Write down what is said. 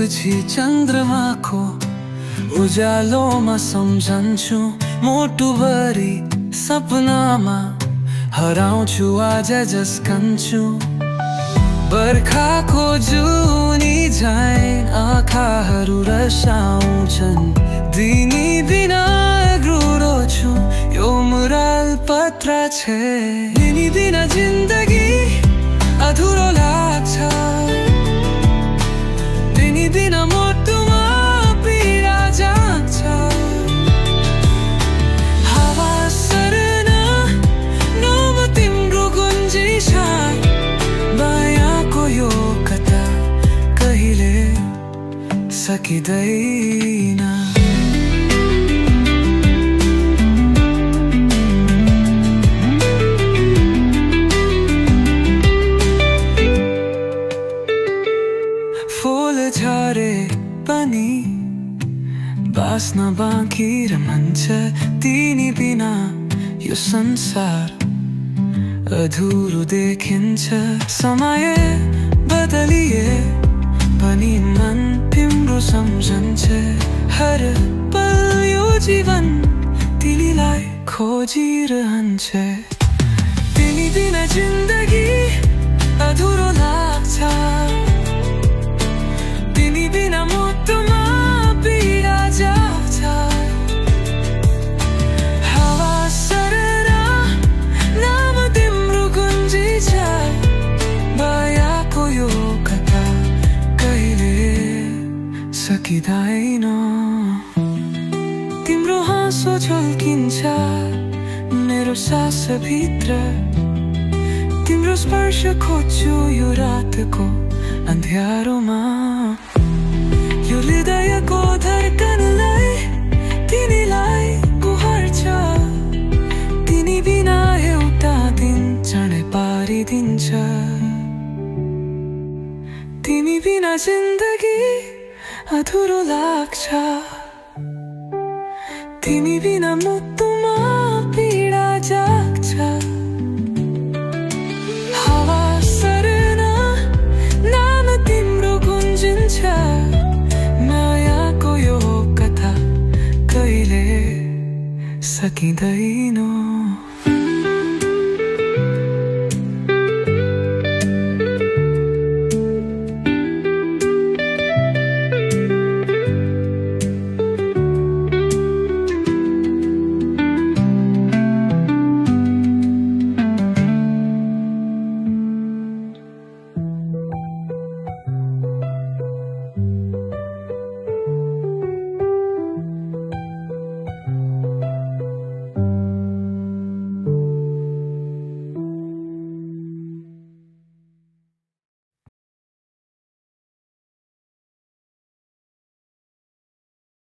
भएपछि चन्द्रमाको उज्यालोमा सम्झन्छु मुटुभरि सपनामा हराउँछु आज जस्कन्छु बर्खाको जुनी झैं आँखाहरू रसाउँछन् तिमी बिना अग्रुरो छु यो मुरल पत्र छे तिमी बिना जिन्दगी अधुरो लाग्छ तिमी बिना मुटुमा पीडा जान्छ हावा सर्न नव तिम्रो गुन्जिस मायाको यो कथा कहिले सकिँदैन फूल झरे पनि बाँच्न बाँकी रहन्छ तिमी बिना यो संसार अधुरो देखिन्छ समय बदलिए पनि मन तिम्रो सम्झन्छ हर पल यो जीवन तिमीलाई खोजिरहन्छ तिमी बिना जिन्दगी अधुरो लाग्छ तिमी बिना मुटुमा पीडा जान्छ हावा सर्न नाम तिम्रो गुन्जिन्छ मायाको यो कथा कहिले सकिँदैन तिम्रो हाँसो झल्किन्छ मेरो सासभित्र तिम्रो स्पर्श खोज्छु यो रातको अँध्यारोमा यो हृदयको धड्कनलाई तिमीलाई गुहार्छ तिमी बिना एउटा दिन चाँडै पारिदिन्छ तिमी बिना जिन्दगी अधुरो लाग्छ तिमी बिना मुटुमा पीडा जाग्छ हावा सर्न नाम तिम्रो गुन्जिन्छ मायाको यो कथा कहिले सकिँदैन।